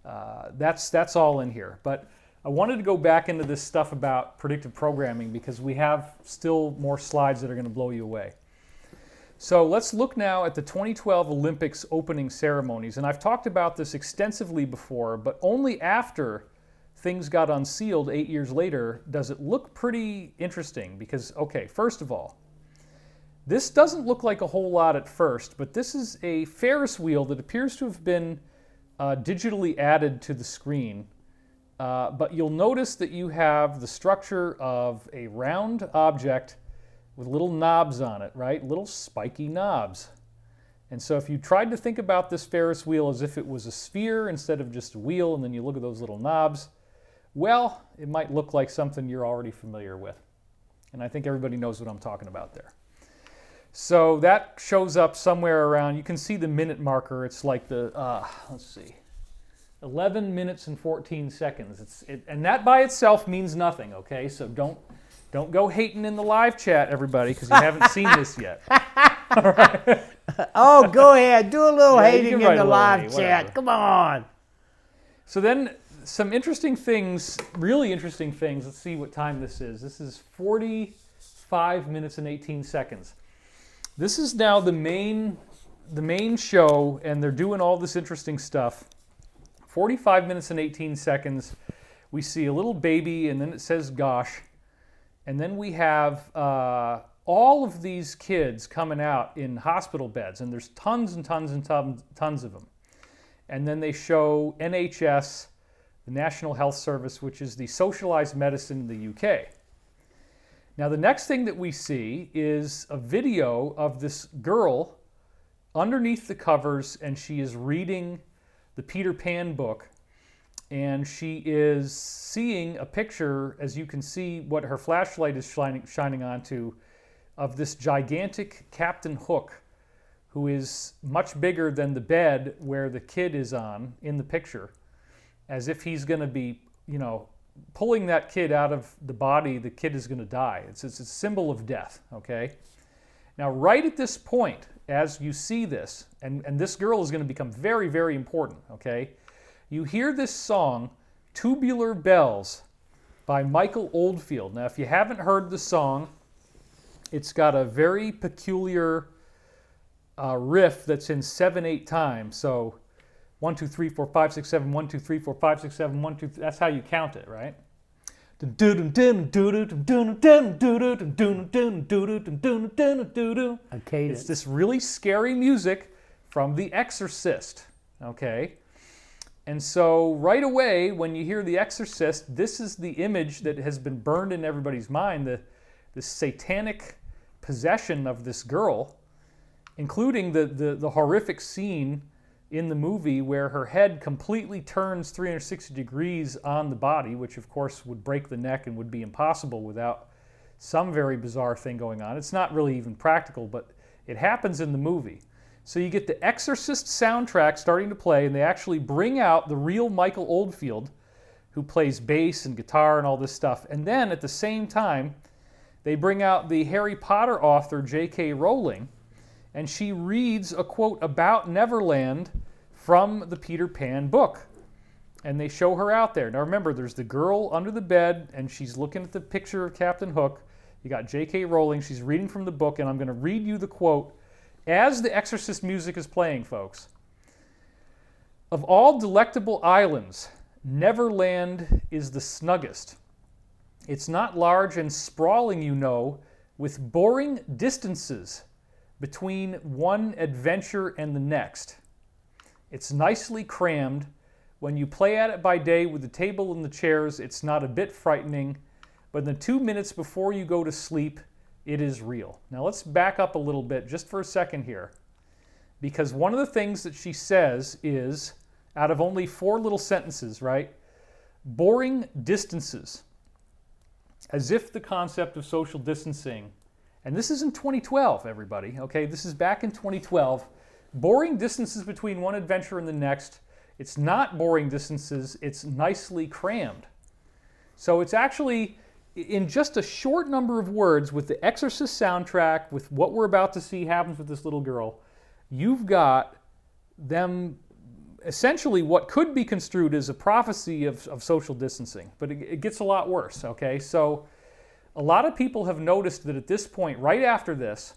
That's all in here. But I wanted to go back into this stuff about predictive programming because we have still more slides that are going to blow you away. So let's look now at the 2012 Olympics opening ceremonies. And I've talked about this extensively before, but only after things got unsealed 8 years later does it look pretty interesting. Because, okay, first of all, this doesn't look like a whole lot at first, but this is a Ferris wheel that appears to have been digitally added to the screen. But you'll notice that you have the structure of a round object with little knobs on it, right? Little spiky knobs. And so if you tried to think about this Ferris wheel as if it was a sphere instead of just a wheel, and then you look at those little knobs, well, it might look like something you're already familiar with. And I think everybody knows what I'm talking about there. So that shows up somewhere around, you can see the minute marker. It's like the, let's see, 11 minutes and 14 seconds. And that by itself means nothing, okay? So don't go hating in the live chat, everybody, because you haven't seen this yet. All right. Oh, go ahead. Do a little hating in the live chat. Whatever. Come on. So then some interesting things, really interesting things. Let's see what time this is. This is 45 minutes and 18 seconds. This is now the main show, and they're doing all this interesting stuff. 45 minutes and 18 seconds. We see a little baby, and then it says, gosh. And then we have all of these kids coming out in hospital beds, and there's tons and tons and tons of them. And then they show NHS, the National Health Service, which is the socialized medicine in the UK. Now, the next thing that we see is a video of this girl underneath the covers, and she is reading the Peter Pan book. And she is seeing a picture, as you can see what her flashlight is shining onto, of this gigantic Captain Hook, who is much bigger than the bed where the kid is on in the picture, as if he's going to be, pulling that kid out of the body. The kid is going to die. It's a symbol of death, okay? Now, right at this point, as you see this, and this girl is going to become very, very important, okay? You hear this song, Tubular Bells, by Michael Oldfield. Now, if you haven't heard the song, it's got a very peculiar riff that's in 7/8 time. So 1, 2, 3, 4, 5, 6, 7, 1, 2, 3, 4, 5, 6, 7, 1, 2, 3. That's how you count it, right? Okay. It's this really scary music from The Exorcist, okay? And so right away, when you hear The Exorcist, this is the image that has been burned in everybody's mind, the satanic possession of this girl, including the horrific scene in the movie where her head completely turns 360 degrees on the body, which of course would break the neck and would be impossible without some very bizarre thing going on. It's not really even practical, but it happens in the movie. So you get the Exorcist soundtrack starting to play, and they actually bring out the real Michael Oldfield, who plays bass and guitar and all this stuff. And then at the same time, they bring out the Harry Potter author J.K. Rowling, and she reads a quote about Neverland from the Peter Pan book. And they show her out there. Now remember, there's the girl under the bed, and she's looking at the picture of Captain Hook. You got J.K. Rowling, she's reading from the book, and I'm going to read you the quote as the Exorcist music is playing, folks. Of all delectable islands, Neverland is the snuggest. It's not large and sprawling, with boring distances between one adventure and the next. It's nicely crammed. When you play at it by day with the table and the chairs, it's not a bit frightening, but in the 2 minutes before you go to sleep, it is real. Now let's back up a little bit just for a second here, because one of the things that she says is, out of only 4 little sentences, right? Boring distances. As if the concept of social distancing, and this is in 2012, everybody, okay? This is back in 2012. Boring distances between one adventure and the next. It's not boring distances, it's nicely crammed. So it's actually, in just a short number of words, with the Exorcist soundtrack, with what we're about to see happens with this little girl, you've got them essentially what could be construed as a prophecy of social distancing, but it gets a lot worse, okay? So a lot of people have noticed that at this point, right after this,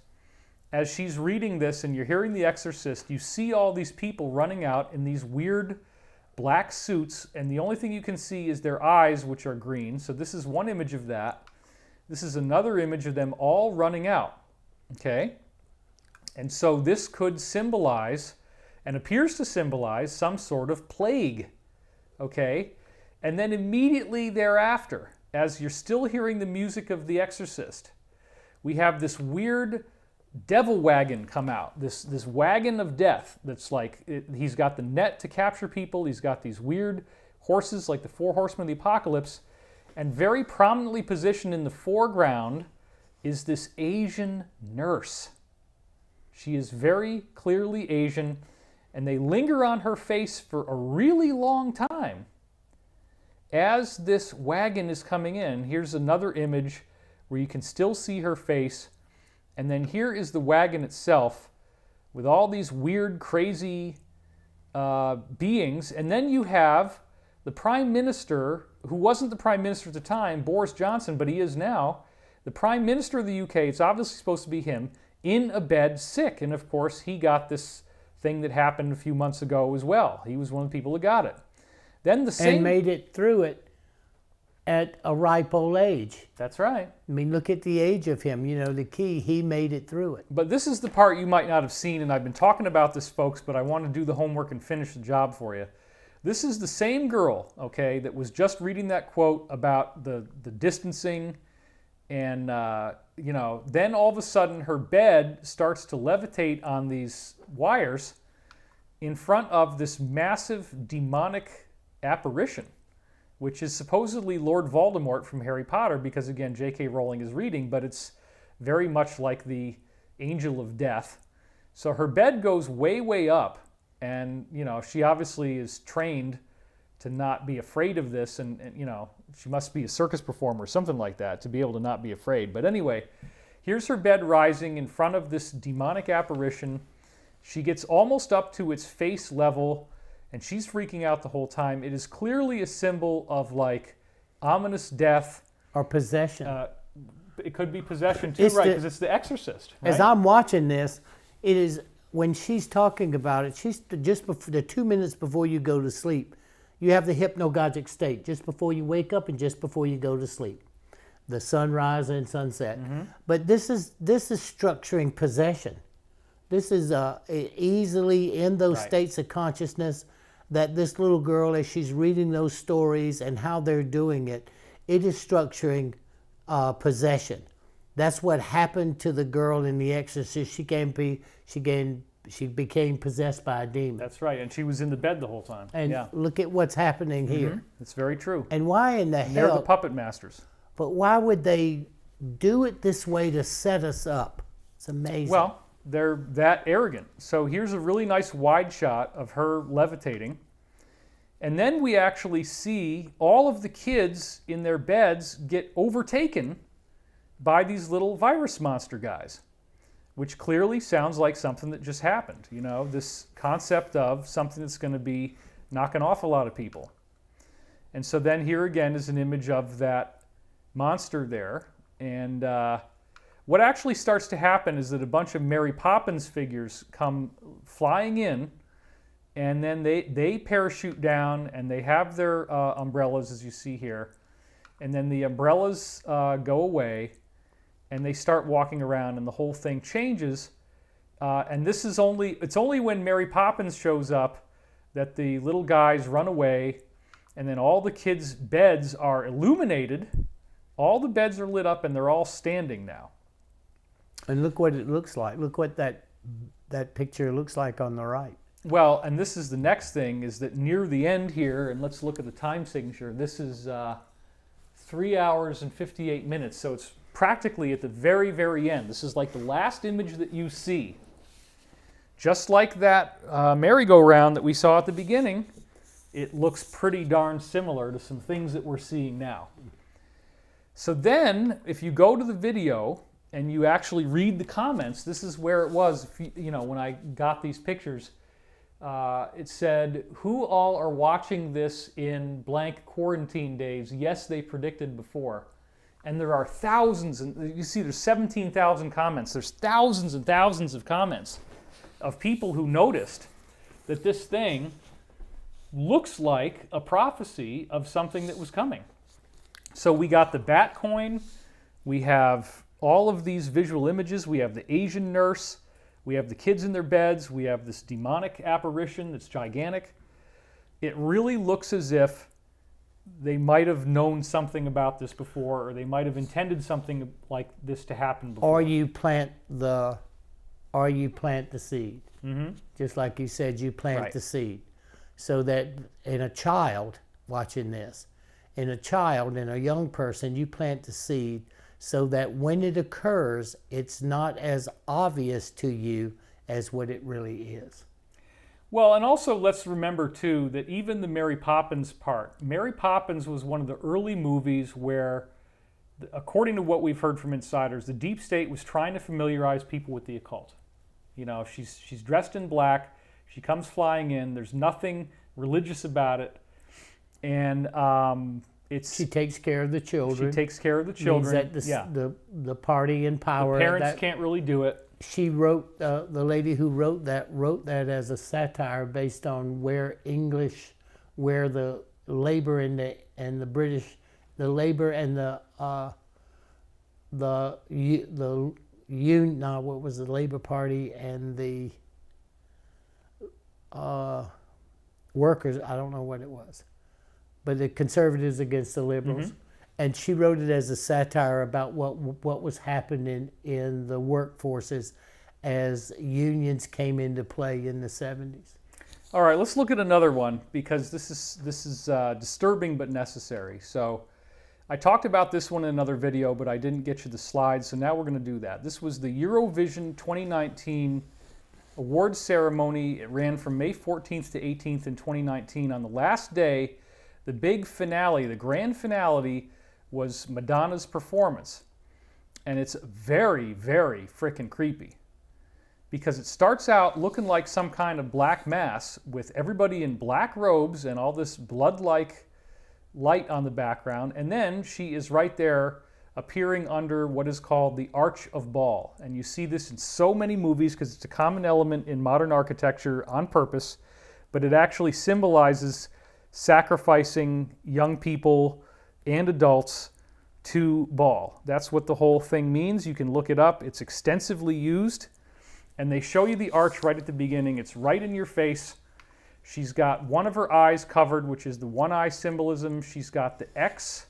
as she's reading this and you're hearing The Exorcist, you see all these people running out in these weird black suits, and the only thing you can see is their eyes, which are green. So this is one image of that. This is another image of them all running out, okay? And so this could symbolize, and appears to symbolize, some sort of plague, okay? And then immediately thereafter, as you're still hearing the music of The Exorcist, we have this weird devil wagon come out, this wagon of death that's like, he's got the net to capture people, he's got these weird horses like the 4 horsemen of the apocalypse, and very prominently positioned in the foreground is this Asian nurse. She is very clearly Asian, and they linger on her face for a really long time. As this wagon is coming in, here's another image where you can still see her face. And then here is the wagon itself with all these weird, crazy beings. And then you have the Prime Minister, who wasn't the Prime Minister at the time, Boris Johnson, but he is now. The Prime Minister of the UK, it's obviously supposed to be him, in a bed sick. And of course, he got this thing that happened a few months ago as well. He was one of the people who got it. Then the same... And made it through it at a ripe old age. That's right. I mean, look at the age of him. You know, the key, he made it through it. But this is the part you might not have seen, and I've been talking about this, folks, but I want to do the homework and finish the job for you. This is the same girl, okay, that was just reading that quote about the distancing, and, you know, then all of a sudden her bed starts to levitate on these wires in front of this massive demonic apparition, which is supposedly Lord Voldemort from Harry Potter, because again, J.K. Rowling is reading, but it's very much like the Angel of Death. So her bed goes way, way up, and, you know, she obviously is trained to not be afraid of this, and you know, she must be a circus performer or something like that to be able to not be afraid. But anyway, here's her bed rising in front of this demonic apparition. She gets almost up to its face level, and she's freaking out the whole time. It is clearly a symbol of, like, ominous death. Or possession. It could be possession too, right? Because it's The Exorcist. Right? As I'm watching this, it is, when she's talking about it, she's just before, the 2 minutes before you go to sleep, you have the hypnagogic state, just before you wake up and just before you go to sleep. The sunrise and sunset. Mm-hmm. But this is structuring possession. This is easily in those states of consciousness that this little girl, as she's reading those stories and how they're doing it, it is structuring possession. That's what happened to the girl in The Exorcist. She became possessed by a demon. That's right, and she was in the bed the whole time. And look at what's happening here. It's very true. And why in the hell? They're the puppet masters. But why would they do it this way to set us up? It's amazing. Well, they're that arrogant. So here's a really nice wide shot of her levitating. And then we actually see all of the kids in their beds get overtaken by these little virus monster guys, which clearly sounds like something that just happened. You know, this concept of something that's going to be knocking off a lot of people. And so then here again is an image of that monster there. And what actually starts to happen is that a bunch of Mary Poppins figures come flying in, and then they parachute down, and they have their umbrellas, as you see here. And then the umbrellas go away, and they start walking around, and the whole thing changes. And this is it's only when Mary Poppins shows up that the little guys run away, and then all the kids' beds are illuminated. All the beds are lit up, and they're all standing now. And look what it looks like. Look what that picture looks like on the right. Well, and this is the next thing, is that near the end here, and let's look at the time signature, this is 3 hours and 58 minutes, so it's practically at the very, very end. This is like the last image that you see. Just like that merry-go-round that we saw at the beginning, it looks pretty darn similar to some things that we're seeing now. So then, if you go to the video and you actually read the comments, this is where it was, you know, when I got these pictures. it said, who all are watching this in blank quarantine days? Yes, they predicted before. And there are thousands, and you see there's 17,000 comments. There's thousands and thousands of comments of people who noticed that this thing looks like a prophecy of something that was coming. So we got the bat coin. We have all of these visual images. We have the Asian nurse. We have the kids in their beds. We have this demonic apparition that's gigantic. It really looks as if they might have known something about this before, or they might have intended something like this to happen before. Or you plant the seed. Mm-hmm. Just like you said, you plant Right. the seed. So that in a child watching this, in a young person, you plant the seed so that when it occurs, it's not as obvious to you as what it really is. Well, and also let's remember, too, that even the Mary Poppins part, Mary Poppins was one of the early movies where, according to what we've heard from insiders, the deep state was trying to familiarize people with the occult. You know, she's dressed in black, she comes flying in, there's nothing religious about it, and She takes care of the children. She takes care of the children. Means that the party in power. The parents can't really do it. She wrote, the lady who wrote that as a satire based on where the labor and the British, the labor and the union, no, what was the Labor Party and the workers, I don't know what it was, but the conservatives against the liberals. Mm-hmm. And she wrote it as a satire about what was happening in the workforces as unions came into play in the 70s. All right, let's look at another one, because this is disturbing but necessary. So I talked about this one in another video, but I didn't get you the slides, so now we're going to do that. This was the Eurovision 2019 awards ceremony. It ran from May 14th to 18th in 2019. On the last day, the big finale, the grand finale, was Madonna's performance. And it's very, very frickin' creepy, because it starts out looking like some kind of black mass with everybody in black robes and all this blood-like light on the background, and then she is right there appearing under what is called the Arch of Baal. And you see this in so many movies because it's a common element in modern architecture on purpose, but it actually symbolizes sacrificing young people and adults to Baal. That's what the whole thing means. You can look it up. It's extensively used. And they show you the arch right at the beginning. It's right in your face. She's got one of her eyes covered, which is the one eye symbolism. She's got the X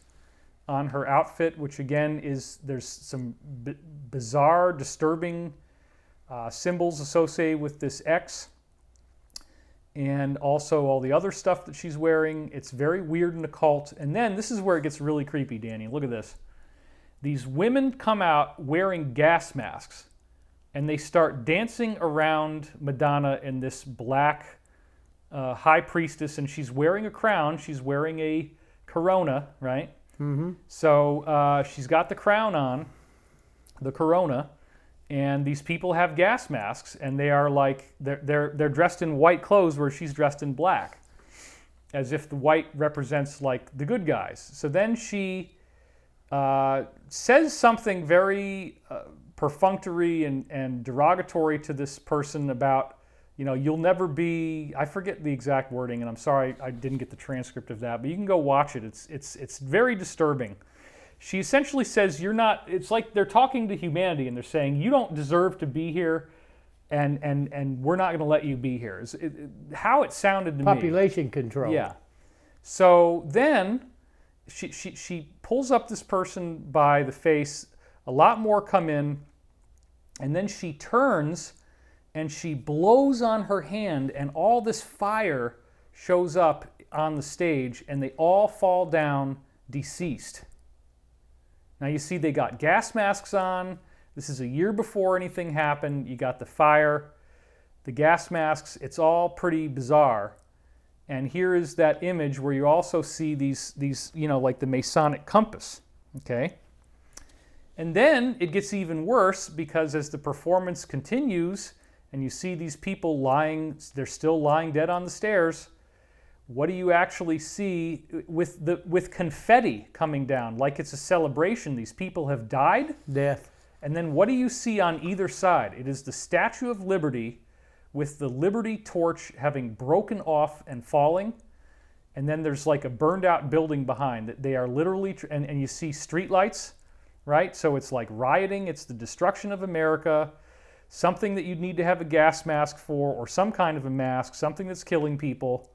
on her outfit, which again is, there's some bizarre, disturbing symbols associated with this X. And also all the other stuff that she's wearing. It's very weird and occult. And then this is where it gets really creepy, Danny. Look at this. These women come out wearing gas masks, and they start dancing around Madonna in this black high priestess, and she's wearing a crown. She's wearing a corona, right? Mm-hmm. So she's got the crown on, the corona, and these people have gas masks, and they are like, they're dressed in white clothes where she's dressed in black, as if the white represents like the good guys. So then she says something very perfunctory and derogatory to this person about, you know, you'll never be, I forget the exact wording, and I'm sorry I didn't get the transcript of that, but you can go watch it. It's very disturbing. She essentially says, you're not, it's like they're talking to humanity, and they're saying, you don't deserve to be here, and we're not going to let you be here. How it sounded to me. Population control. Yeah. So then she pulls up this person by the face. A lot more come in, and then she turns and she blows on her hand, and all this fire shows up on the stage, and they all fall down deceased. Now you see they got gas masks on. This is a year before anything happened. You got the fire, the gas masks. It's all pretty bizarre. And here is that image where you also see these, you know, like the Masonic compass, okay? And then it gets even worse, because as the performance continues and you see these people lying, they're still lying dead on the stairs, what do you actually see with confetti coming down like it's a celebration? These people have died. Death. And then what do you see on either side? It is the Statue of Liberty with the Liberty torch having broken off and falling. And then there's like a burned out building behind that they are literally, and you see streetlights, right? So it's like rioting, it's the destruction of America, something that you'd need to have a gas mask for, or some kind of a mask, something that's killing people.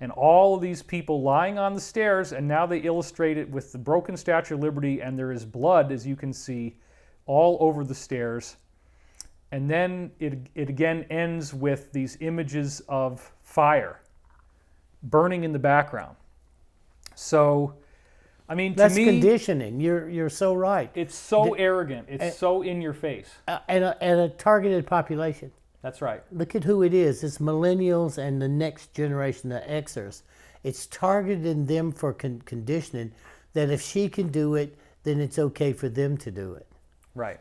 And all of these people lying on the stairs, and now they illustrate it with the broken Statue of Liberty, and there is blood, as you can see, all over the stairs. And then it again ends with these images of fire burning in the background. So, I mean, That's to me, conditioning. You're so right. it's so arrogant. It's so in your face. And a targeted population. That's right. Look at who it is. It's millennials and the next generation, the Xers. It's targeting them for conditioning that if she can do it, then it's okay for them to do it. Right.